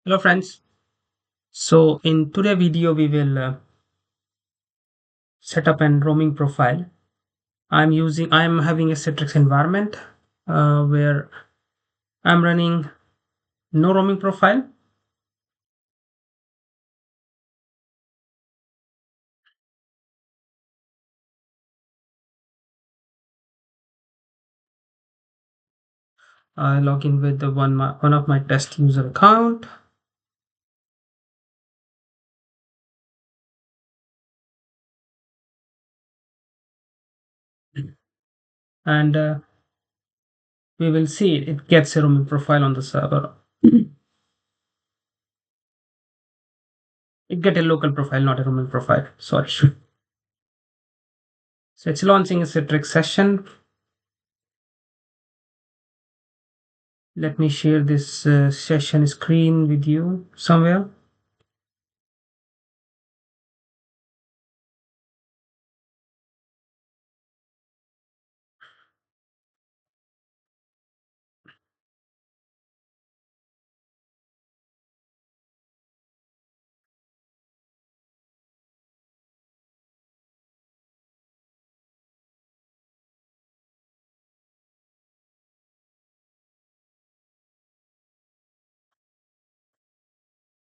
Hello friends. So in today's video we will set up an roaming profile. I'm having a Citrix environment where I'm running no roaming profile. I log in with the one of my test user account, and we will see it gets a roaming profile on the server. It get a local profile, not a roaming profile. Sorry. So it's launching a Citrix session. Let me share this session screen with you somewhere.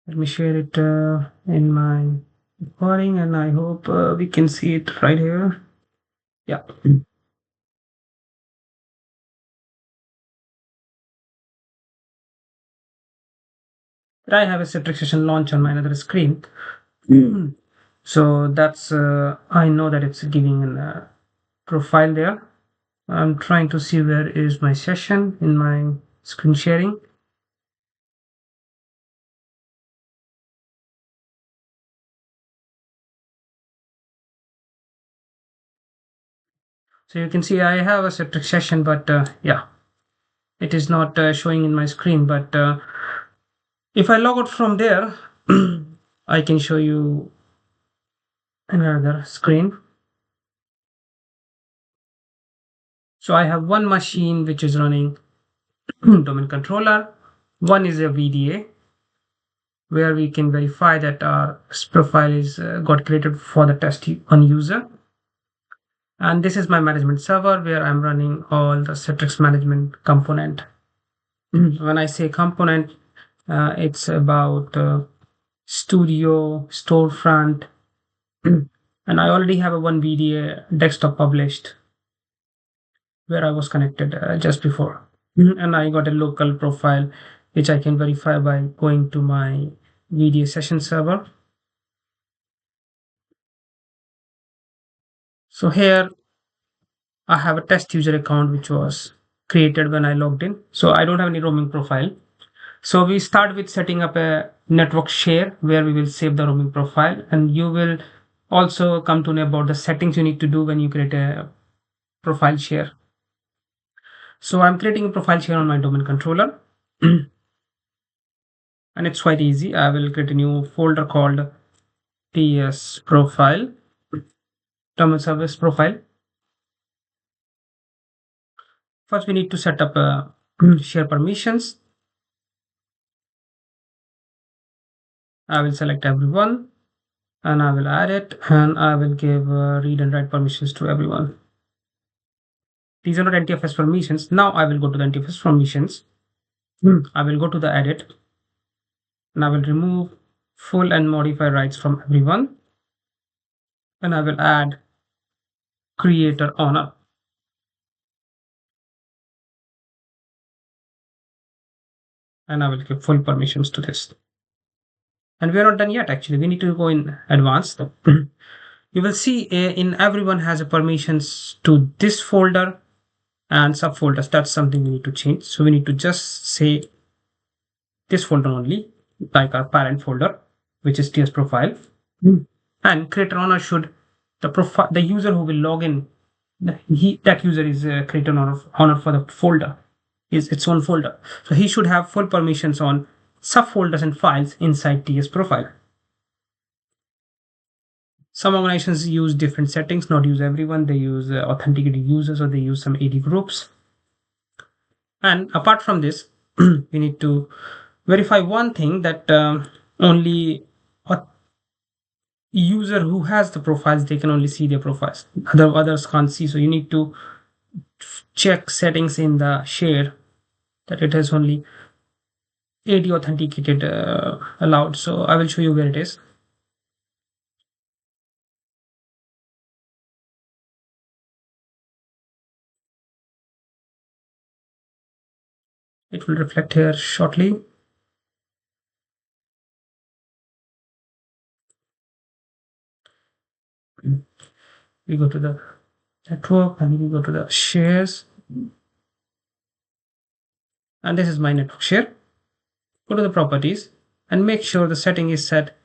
Let me share it in my recording, and I hope we can see it right here. Yeah. I have a Citrix session launch on my another screen. So that's I know that it's giving a profile there. I'm trying to see where is my session in my screen sharing. So you can see I have a Citrix session, but yeah, it is not showing in my screen. But if I log out from there, I can show you another screen. So I have one machine which is running domain controller. One is a VDA where we can verify that our profile is got created for the test on user. And this is my management server where I'm running all the Citrix management component. When I say component, it's about studio, storefront, and I already have a one VDA desktop published where I was connected just before. And I got a local profile which I can verify by going to my VDA session server. So here I have a test user account which was created when I logged in. So I don't have any roaming profile. So we start with setting up a network share where we will save the roaming profile, and you will also come to know about the settings you need to do when you create a profile share. So I'm creating a profile share on my domain controller. And it's quite easy. I will create a new folder called TS profile, terminal service profile. First, we need to set up share permissions. I will select everyone and I will add it, and I will give read and write permissions to everyone. These are not NTFS permissions. Now I will go to the NTFS permissions. I will go to the edit and I will remove full and modify rights from everyone. And I will add creator owner. And I will give full permissions to this. And we are not done yet, actually. We need to go in advanced. You will see in everyone has a permissions to this folder and subfolders. That's something we need to change. So we need to just say this folder only, like our parent folder, which is TS profile. And creator owner should the user who will log in, that user is creator owner for the folder, is its own folder. So he should have full permissions on subfolders and files inside TS profile. Some organizations use different settings, not use everyone. They use authenticated users, or they use some AD groups. And apart from this, we need to verify one thing that only a user who has the profiles, they can only see their profiles. Others can't see. So you need to check settings in the share that it has only AD authenticated allowed. So I will show you where it is. It will reflect here shortly. We go to the network and we go to the shares. And this is my network share. Go to the properties and make sure the setting is set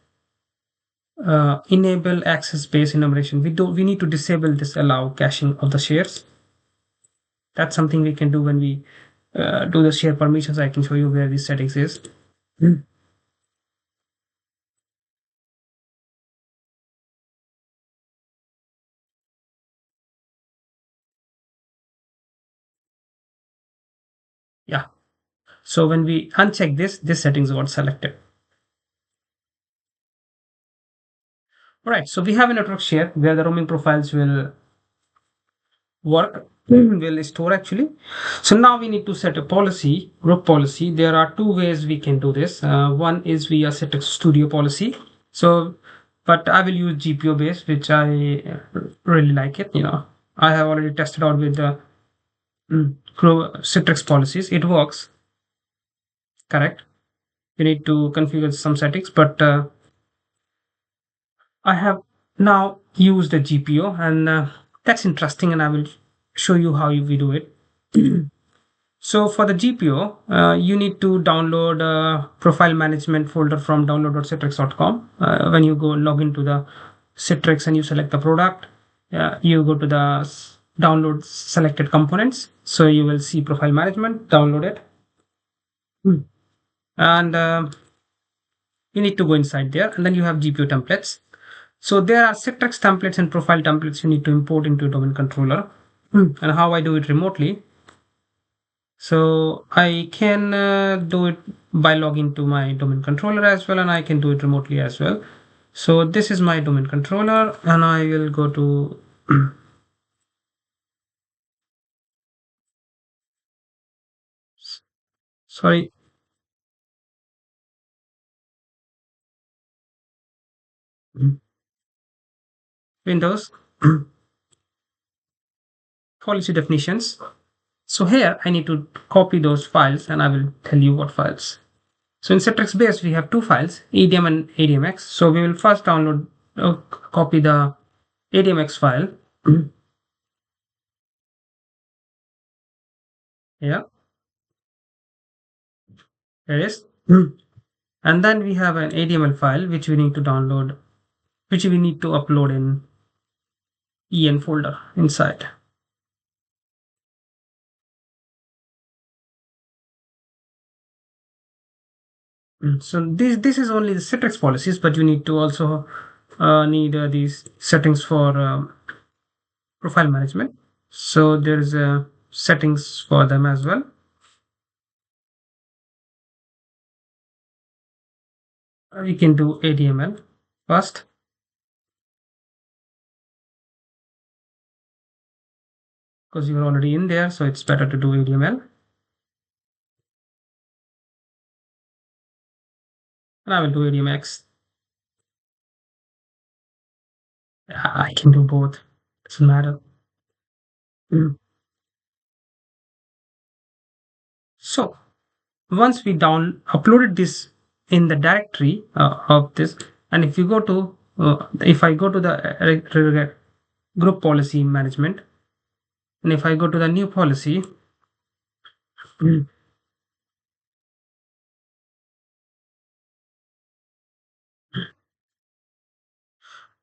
enable access based enumeration. We need to disable this allow caching of the shares. That's something we can do when we do the share permissions. I can show you where these settings is. Yeah. So when we uncheck this settings got selected. All right. So we have a network share where the roaming profiles will work, will store actually. So now we need to set a policy, group policy. There are two ways we can do this. One is via Citrix Studio policy. So, but I will use GPO based, which I really like it. I have already tested out with the Citrix policies. It works, correct? You need to configure some settings, but I have now used the GPO, and that's interesting, and I will show you how we do it. So for the GPO, you need to download a profile management folder from download.citrix.com. When you go log into the Citrix and you select the product, you go to the download selected components. So you will see profile management, download it. And you need to go inside there, and then you have GPO templates. So there are Citrix templates and profile templates you need to import into domain controller. And how I do it remotely. So I can do it by logging to my domain controller as well, and I can do it remotely as well. So this is my domain controller, and I will go to sorry, Windows policy definitions. So here I need to copy those files, and I will tell you what files. So in Citrix base we have two files, EDM and ADMX. So we will first download, copy the ADMX file. Yeah, there it is. And then we have an ADML file which we need to download, which we need to upload in EN folder inside. So this is only the Citrix policies, but you need to also need these settings for profile management. So there is settings for them as well. We can do ADML first. Because you're already in there, so it's better to do ADML. And I will do ADMX. I can do both. Doesn't matter. So once we uploaded this in the directory of this, and if you go to if I go to the group policy management, and if I go to the new policy,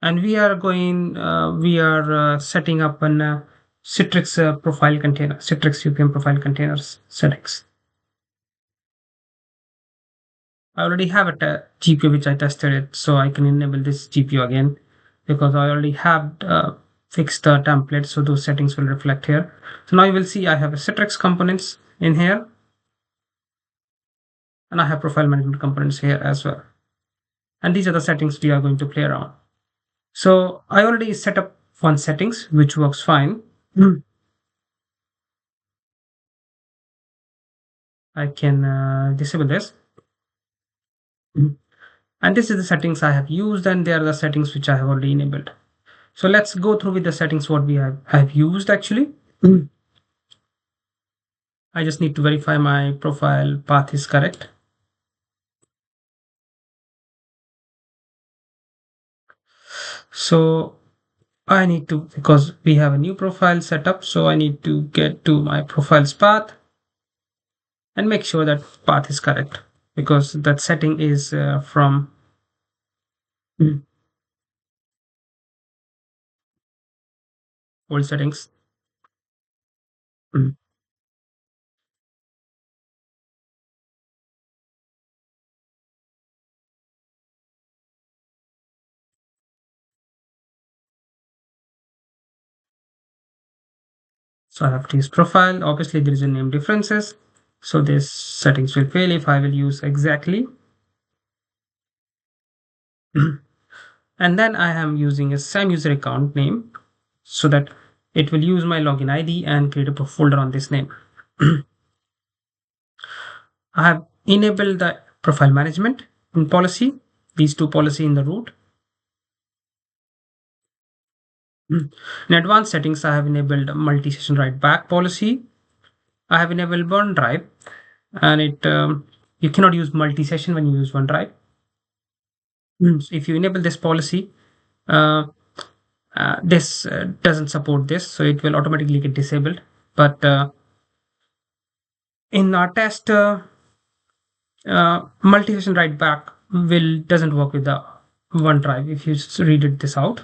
and we are setting up an Citrix profile container, Citrix UPM profile containers settings. I already have a GPU which I tested it, so I can enable this GPU again because I already have fixed the template, so those settings will reflect here. So now you will see I have a Citrix components in here, and I have profile management components here as well. And these are the settings we are going to play around. So I already set up one settings, which works fine. I can disable this. And this is the settings I have used, and they are the settings which I have already enabled. So let's go through with the settings what we have used actually. I just need to verify my profile path is correct. So I need to, because we have a new profile set up, so I need to get to my profile's path and make sure that path is correct, because that setting is from old settings. Mm. So I have to use profile. Obviously, there is a name differences. So this settings will fail if I will use exactly. And then I am using a same user account name so that it will use my login ID and create a folder on this name. I have enabled the profile management in policy, these two policy in the root. In advanced settings, I have enabled multi-session write back policy. I have enabled OneDrive, and you cannot use multi-session when you use OneDrive. So if you enable this policy, uh, this doesn't support this, so it will automatically get disabled. But in our test, multi-session write back will doesn't work with the OneDrive. If you read it this out.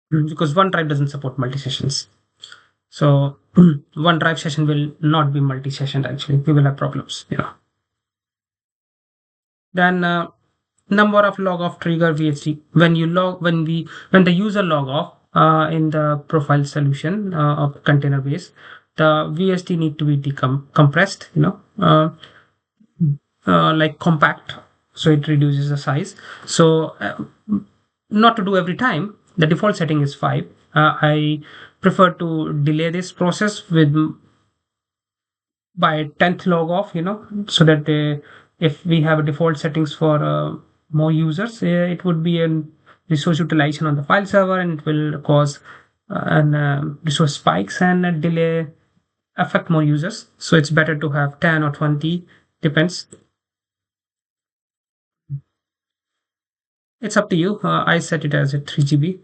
Because OneDrive doesn't support multi-sessions. So OneDrive session will not be multi-session actually. We will have problems. Then number of log off trigger VHC when the user log off in the profile solution of container base, the VST need to be compressed, like compact, so it reduces the size. So not to do every time. The default setting is 5. I prefer to delay this process with by 10th log off, so that if we have a default settings for more users, it would be a resource utilization on the file server, and it will cause an resource spikes and a delay affect more users. So it's better to have 10 or 20, depends. It's up to you. I set it as a 3 GB.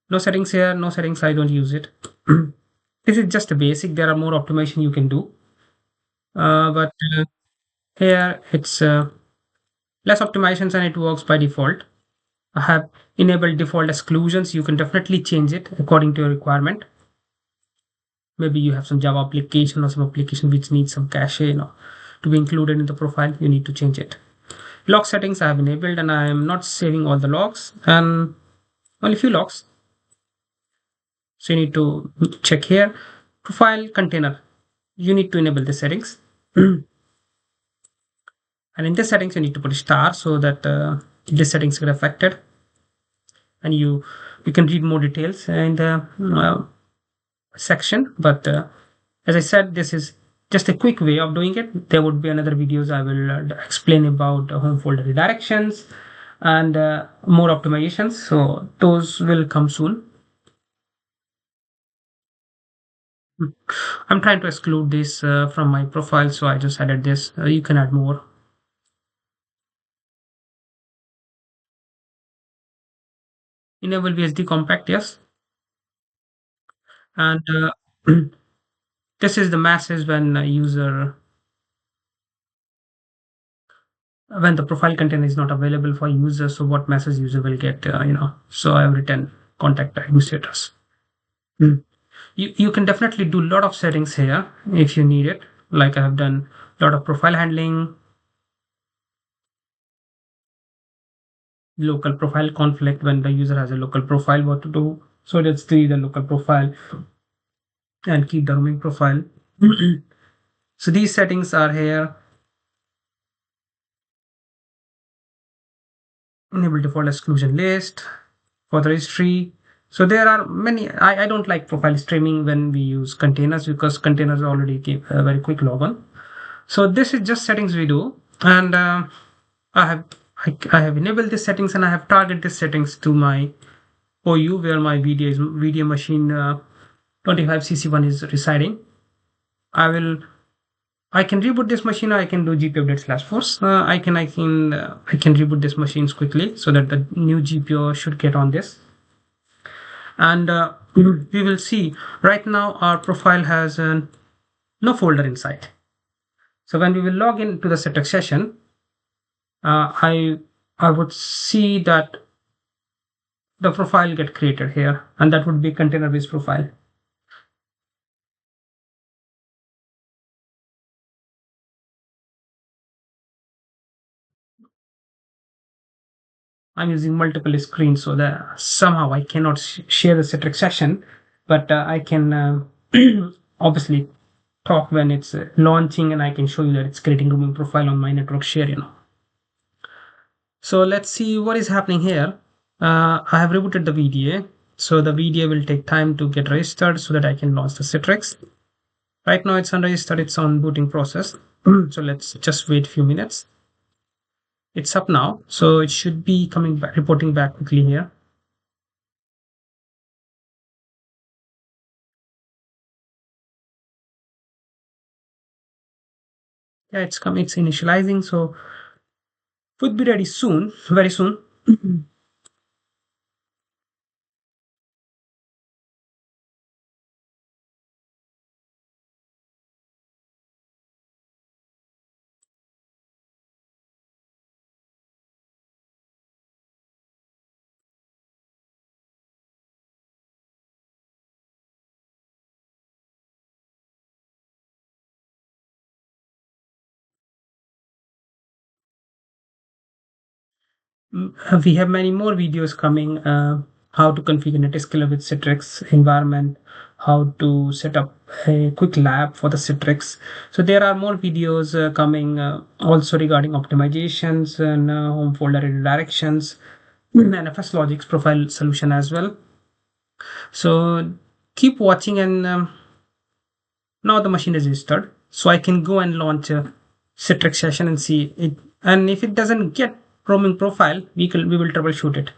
No settings here, no settings, I don't use it. This is just a basic. There are more optimization you can do. But here it's less optimizations and it works by default. I have enabled default exclusions. You can definitely change it according to your requirement. Maybe you have some Java application or some application which needs some cache, to be included in the profile. You need to change it. Log settings I have enabled, and I am not saving all the logs, and only few logs. So you need to check here. Profile container. You need to enable the settings. And in this settings, you need to put a star so that this settings get affected. And you can read more details in the section. But as I said, this is just a quick way of doing it. There would be another videos I will explain about home folder redirections and more optimizations. So those will come soon. I'm trying to exclude this from my profile, so I just added this. You can add more. Enable VSD compact, yes. And this is the message when a user when the profile container is not available for user. So what message user will get, so I have written contact administrators. You can definitely do a lot of settings here if you need it. Like I have done a lot of profile handling, local profile conflict when the user has a local profile, what to do. So let's delete the local profile and keep the roaming profile. So these settings are here. Enable default exclusion list for the history. So there are many. I don't like profile streaming when we use containers because containers already give a very quick login. So this is just settings we do, and I have I have enabled these settings and I have targeted these settings to my OU where my VDA machine 25cc1 is residing. I can reboot this machine. I can do GPU update slash force. I can reboot this machines quickly so that the new GPU should get on this. And we will see right now our profile has no folder inside. So when we will log into the Citrix session, I would see that the profile get created here, and that would be container based profile. I'm using multiple screens so that somehow I cannot share the Citrix session, but I can obviously talk when it's launching, and I can show you that it's creating roaming profile on my network share. So let's see what is happening here. I have rebooted the VDA. So the VDA will take time to get registered so that I can launch the Citrix. Right now it's unregistered, it's on booting process. So let's just wait a few minutes. It's up now, so it should be coming back, reporting back quickly here. Yeah, it's coming, it's initializing, so would be ready soon, very soon. We have many more videos coming. How to configure Netscaler with Citrix environment, how to set up a quick lab for the Citrix. So there are more videos coming also regarding optimizations and home folder redirections, NFS Logic's profile solution as well. So keep watching, and now the machine is registered. So I can go and launch a Citrix session and see it. And if it doesn't get roaming profile, we will troubleshoot it.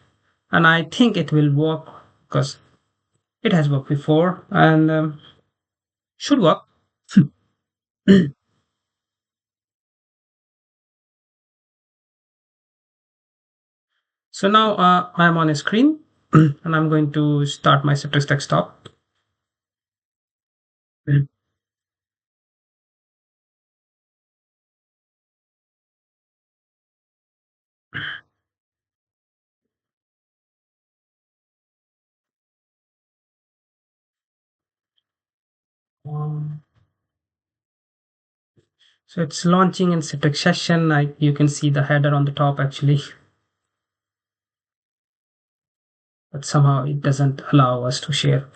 And I think it will work because it has worked before and should work. So now I'm on a screen and I'm going to start my Citrix desktop. Um, so it's launching in Citrix session. You can see the header on the top actually, but somehow it doesn't allow us to share.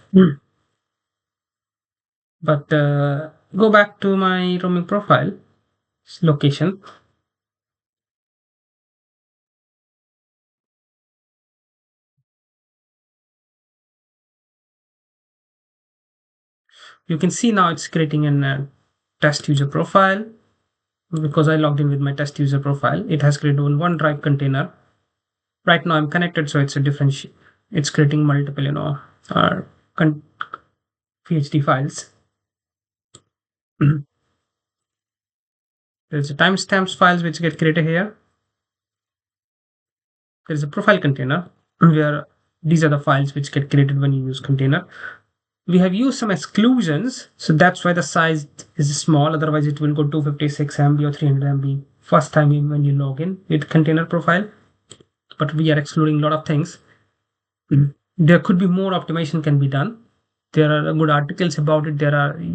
But go back to my roaming profile location. You can see now it's creating a test user profile because I logged in with my test user profile. It has created one drive container. Right now I'm connected, so it's a different. It's creating multiple, uh, PHP files. There's a timestamps files which get created here. There's a profile container where these are the files which get created when you use container. We have used some exclusions, so that's why the size is small. Otherwise, it will go 256 MB or 300 MB first time when you log in with container profile. But we are excluding a lot of things. There could be more optimization can be done. There are good articles about it.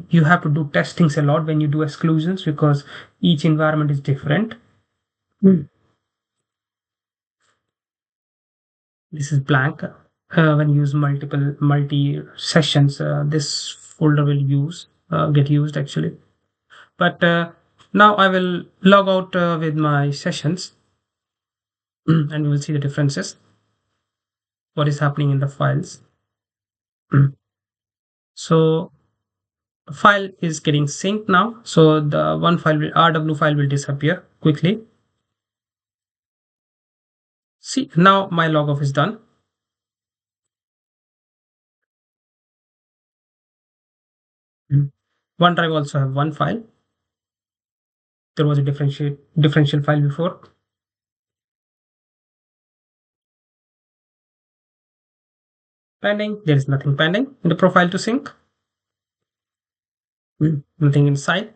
You have to do testings a lot when you do exclusions because each environment is different. This is blank. when you use multi sessions, this folder will get used actually. But now I will log out with my sessions and we will see the differences, what is happening in the files. So file is getting synced now. So the one file RW file will disappear quickly. See, now my log off is done. OneDrive also have one file. There was a differential file before. Pending, there is nothing pending in the profile to sync. Nothing inside.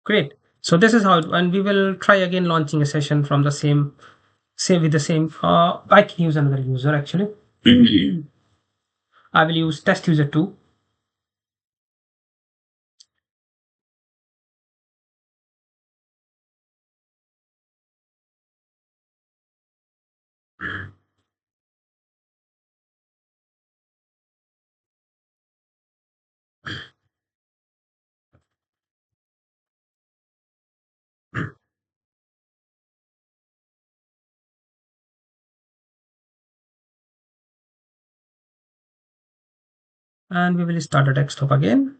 Great. So this is how and we will try again launching a session from the same with the same. I can use another user actually. I will use test user 2. And we will start a desktop again.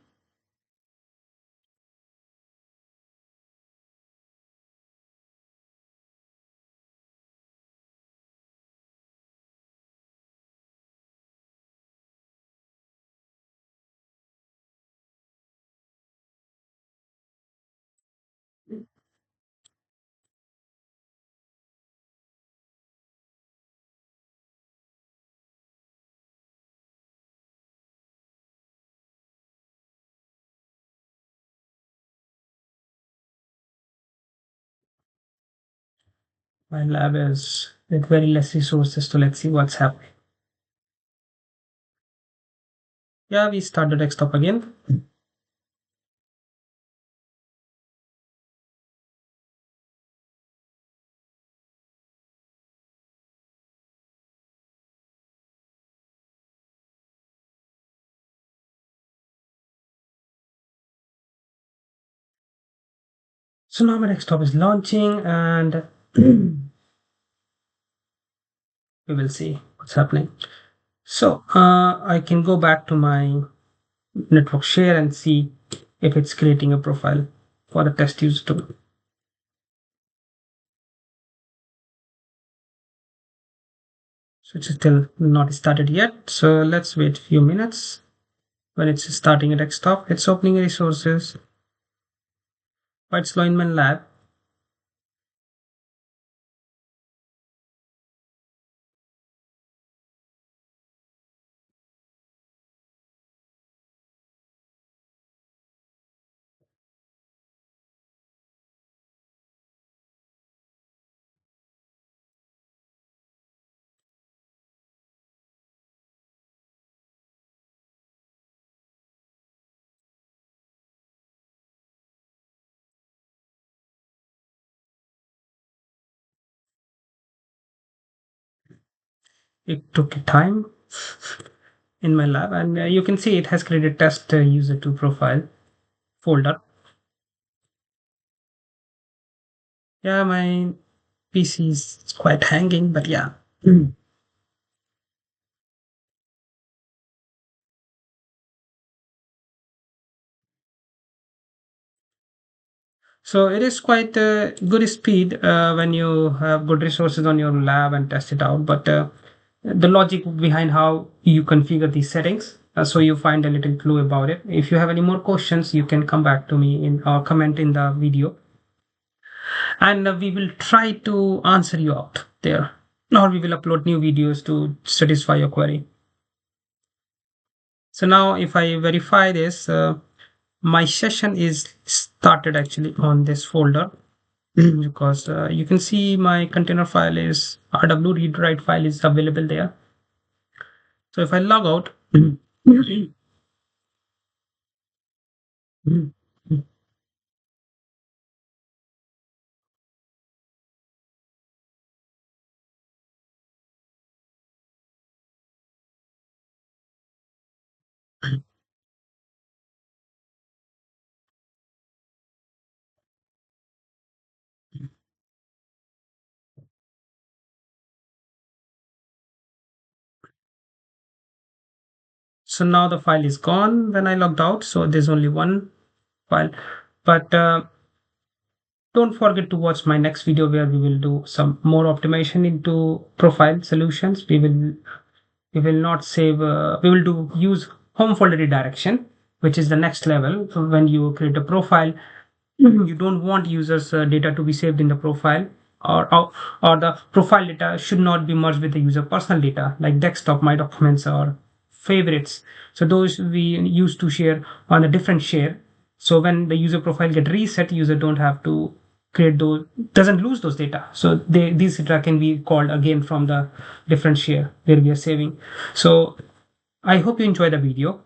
My lab is with very less resources, so let's see what's happening. Yeah, we start the desktop again. So now my desktop is launching and we will see what's happening. So I can go back to my network share and see if it's creating a profile for the test user tool. So it's still not started yet. So let's wait a few minutes. When it's starting a desktop, it's opening resources. Quite slow in my lab. It took time in my lab, and you can see it has created test user 2 profile folder. Yeah, my PC is quite hanging, but yeah. So it is quite a good speed when you have good resources on your lab and test it out. But the logic behind how you configure these settings, so you find a little clue about it. If you have any more questions, you can come back to me in or comment in the video, and we will try to answer you out there, or we will upload new videos to satisfy your query. So now, if I verify this, my session is started actually on this folder. Because you can see my container file is RW read write file is available there. So if I log out, So now the file is gone when I logged out. So there's only one file, but don't forget to watch my next video where we will do some more optimization into profile solutions. We will not save, we will do use home folder redirection, which is the next level. So when you create a profile, you don't want users data to be saved in the profile, or the profile data should not be merged with the user personal data like desktop, my documents, or favorites. So those we used to share on a different share. So when the user profile get reset, user don't have to create those, doesn't lose those data. So these data can be called again from the different share where we are saving. So I hope you enjoy the video.